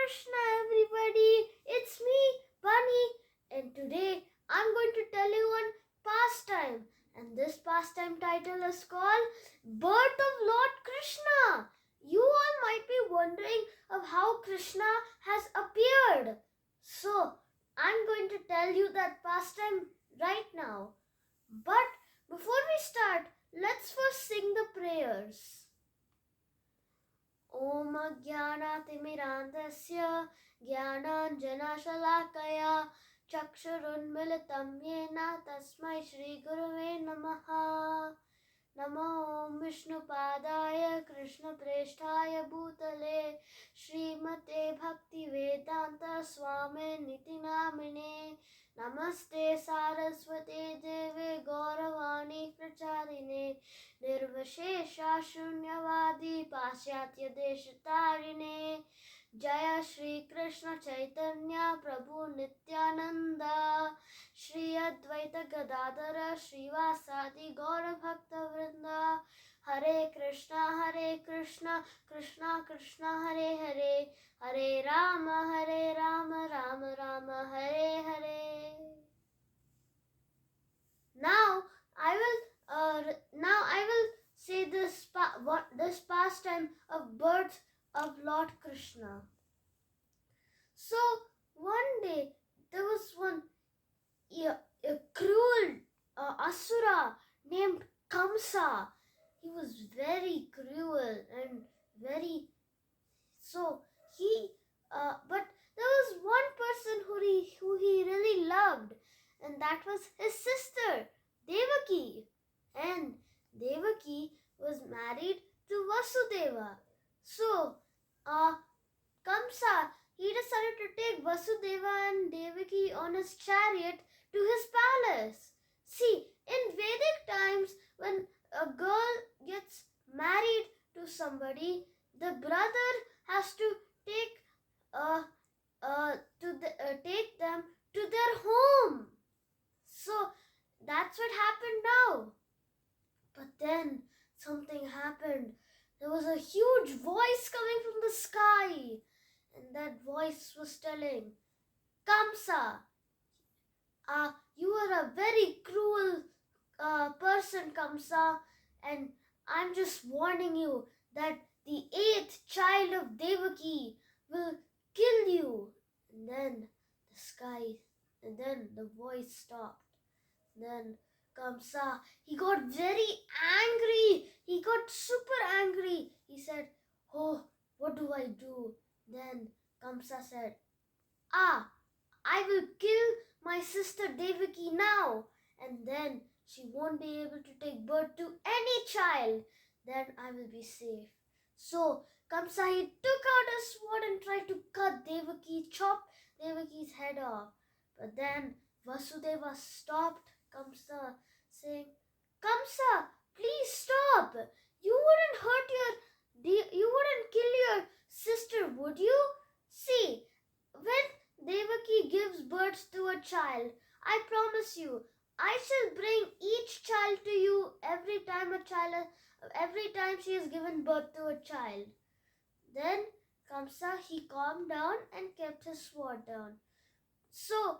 Krishna, everybody. It's me, Bunny, and today I'm going to tell you one pastime. And this pastime title is called Birth of Lord Krishna. You all might be wondering of how Krishna has appeared. So I'm going to tell you that pastime right now. But before we start, let's first sing the prayers. ॐ अज्ञानातिमिरान्धस्य ज्ञानाञ्जनशलाकया चक्षुरुन्मिलितं येन तस्मै श्रीगुरवे नमः। नमो विष्णुपादाय कृष्णप्रेष्ठाय भूतले श्रीमते भक्तिवेदान्त स्वामिनिति नामिने। नमस्ते सारस्वते देवे गौरवाणी प्रचारिणे निर्विशेषा शून्यवादी पाश्चात्य देशतारिणे। जय श्री कृष्ण चैतन्य प्रभु नित्यानंद श्री अद्वैत गदाधर श्रीवासादि गौर भक्त वृंद। हरे कृष्णा कृष्णा कृष्णा हरे हरे, हरे Ram Ram Ram Hare Hare. Now I will say this pastime of birth of Lord Krishna. So one day there was a cruel asura named Kamsa. He was very cruel and very but there was one person who he really loved, and that was his sister Devaki. And Devaki was married to Vasudeva. So Kamsa, he decided to take Vasudeva and Devaki on his chariot to his palace. See, in Vedic times, when a girl gets married to somebody, the brother has to take take them to their home. So that's what happened now. But then something happened. There was a huge voice coming from the sky, and that voice was telling, Kamsa, you are a very cruel person, Kamsa, and I'm just warning you that the 8th child of Devaki will kill you. And then the voice stopped. Then Kamsa, he got very angry. He got super angry. He said, oh, what do I do? Then Kamsa said, I will kill my sister Devaki now, and then she won't be able to take birth to any child. Then I will be safe. So Kamsa, he took out a sword and tried to chop Devaki's head off. But then Vasudeva stopped Kamsa, saying, Kamsa, please stop. You wouldn't kill your sister, would you? See, when Devaki gives birth to a child, I promise you, I shall bring each child to you every time she has given birth to a child. Then Kamsa, he calmed down and kept his sword down. So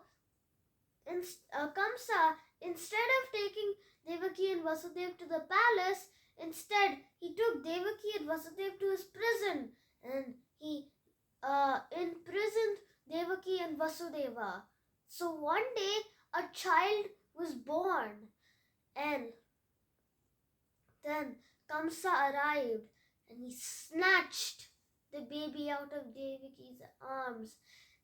Kamsa, instead of taking Devaki and Vasudeva to the palace, instead he took Devaki and Vasudeva to his prison, and he imprisoned Devaki and Vasudeva. So one day a child was born, and then Kamsa arrived and he snatched the baby out of Devaki's arms,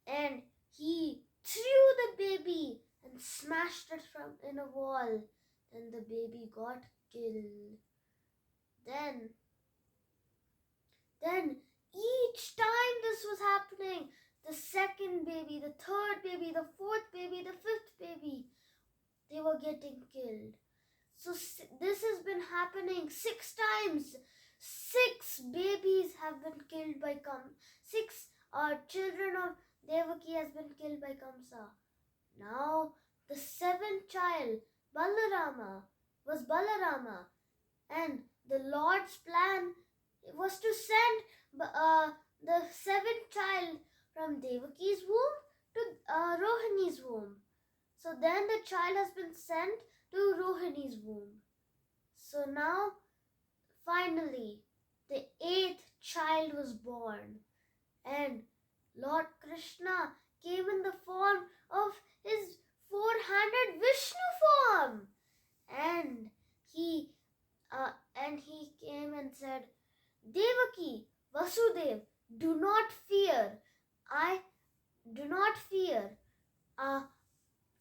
and he threw the baby and smashed it in a wall. Then the baby got killed. Then each time this was happening, the second baby, the third baby, the fourth baby, the fifth baby, they were getting killed. So this has been happening 6 times. 6 babies have been killed by Six children of Devaki has been killed by Kamsa. Now the 7th child, was Balarama, and the Lord's plan was to send the 7th child from Devaki's womb to Rohini's womb. So then the child has been sent to Rohini's womb. So now, finally, the 8th child was born, and Lord Krishna came in the form of his four-handed Vishnu form, and he came and said, Devaki, Vasudev, do not fear. Do not fear.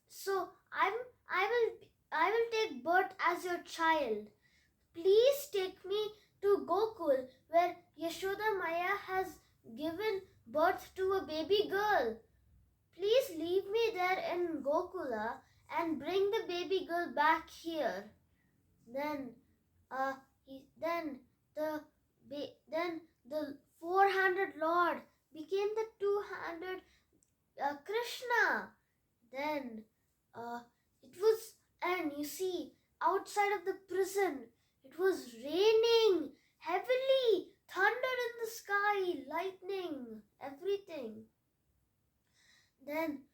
So I will take birth as your child. Please take me to Gokul, where Yashoda Maya has given birth to a baby girl. Please leave me there in Gokula and bring the baby girl back here. Then the four-handed Lord became the two-handed Krishna. Then and you see, outside of the prison, it was raining heavily, thunder in the sky, lightning, everything. Then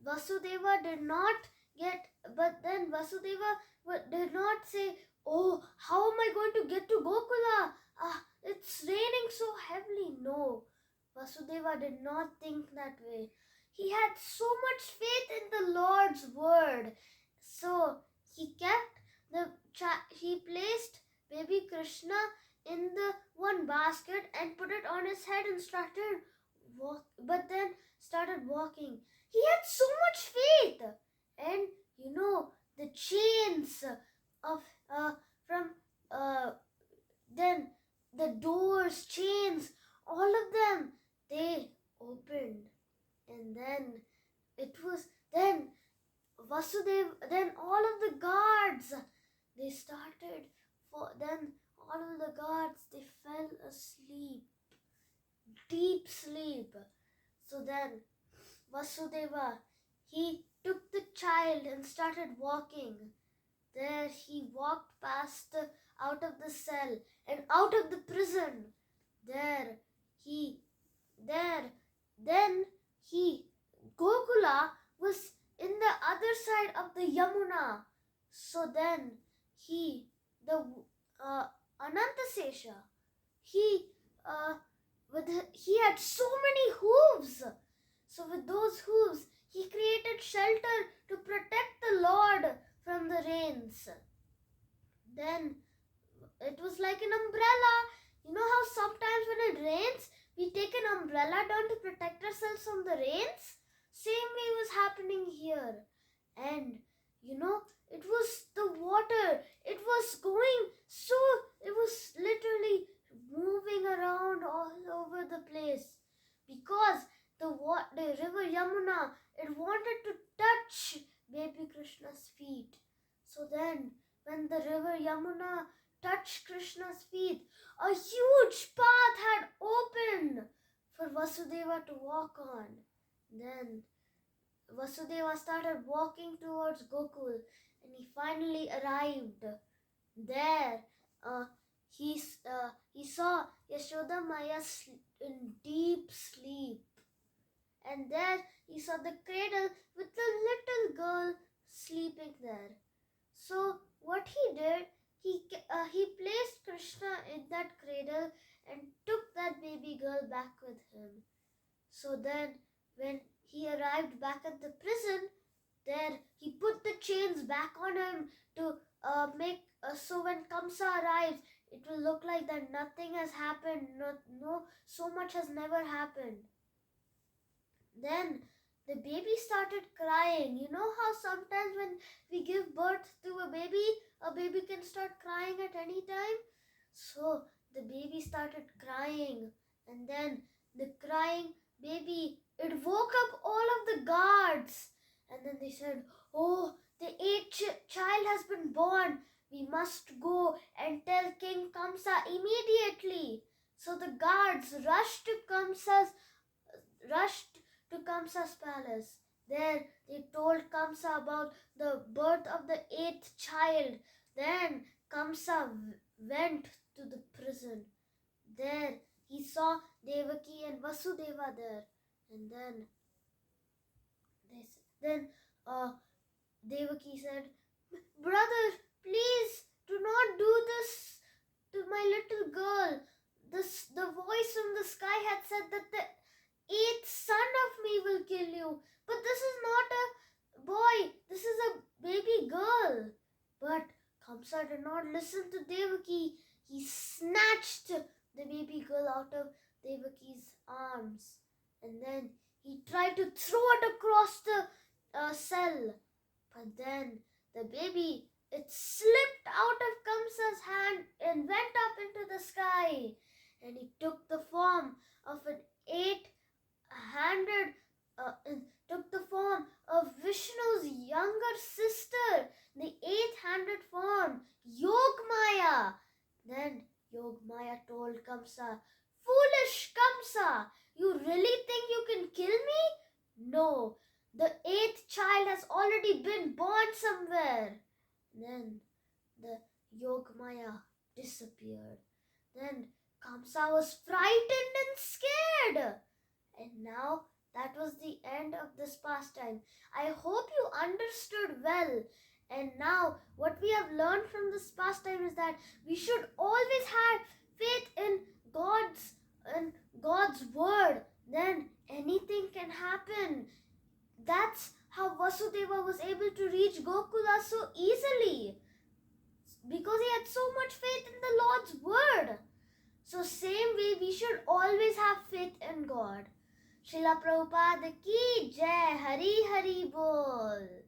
Vasudeva did not say, oh, how am I going to get to Gokula? It's raining so heavily. No, Vasudeva did not think that way. He had so much faith in the Lord's word. So he placed baby Krishna in the one basket and put it on his head and started walking. He had so much faith. And the chains then the doors, chains, all of them, they opened. And then then all of the guards, they fell asleep, deep sleep. So then Vasudeva, he took the child and started walking. There he walked out of the cell and out of the prison. Gokula was in the other side of the Yamuna. So then Anantasesha, he had so many hooves. So with those hooves, he created shelter to protect the Lord from the rains. Then it was like an umbrella. You know how sometimes when it rains, we take an umbrella down to protect ourselves from the rains? Same way was happening here. And it was the water. It was literally moving around all over the place, because the river Yamuna, it wanted to touch baby Krishna's feet. So then, when the river Yamuna touched Krishna's feet, a huge path had opened for Vasudeva to walk on. Then Vasudeva started walking towards Gokul, and he finally arrived. There, he saw Yashoda Maya in deep sleep. And there he saw the cradle with the little girl sleeping there. So what he did, he placed Krishna in that cradle and took that baby girl back with him. So then when he arrived back at the prison, there he put the chains back on him to so when Kamsa arrives, it will look like that nothing has happened. So much has never happened. Then the baby started crying. You know how sometimes when we give birth to a baby can start crying at any time? So the baby started crying, and then the crying baby, it woke up all of the guards. And then they said, oh, the 8th child has been born. We must go and tell King Kamsa immediately. So the guards rushed to Kamsa's palace. There they told Kamsa about the birth of the 8th child. Then Kamsa went to the prison. There he saw Devaki and Vasudeva there, and then Devaki said, "Brother, please do not do this to my little girl. The voice from the sky had said that the eighth son of me will kill you. But this is not a boy, this is a baby girl." But Kamsa did not listen to Devaki. He snatched the baby girl out of Devaki's arms, and then he tried to throw it across the cell. But then the baby, it slipped out of Kamsa's hand and went up into the sky. And he took the form of an eight-handed, took the form of Vishnu's younger sister, the eight-handed form, Yogmaya. Then Yogmaya told Kamsa, "Foolish Kamsa, you really think you can kill me? No, the eighth child has already been born somewhere." Then the Yogmaya disappeared. Then Kamsa was frightened and scared. And now that was the end of this pastime. I hope you understood well. And now what we have learned from this pastime is that we should always have faith in God's word. Then anything can happen. That's how Vasudeva was able to reach Gokula so easily, because he had so much faith in the Lord's word. So same way we should always have faith in God. Srila Prabhupada ki Jai, Hari Hari Bol.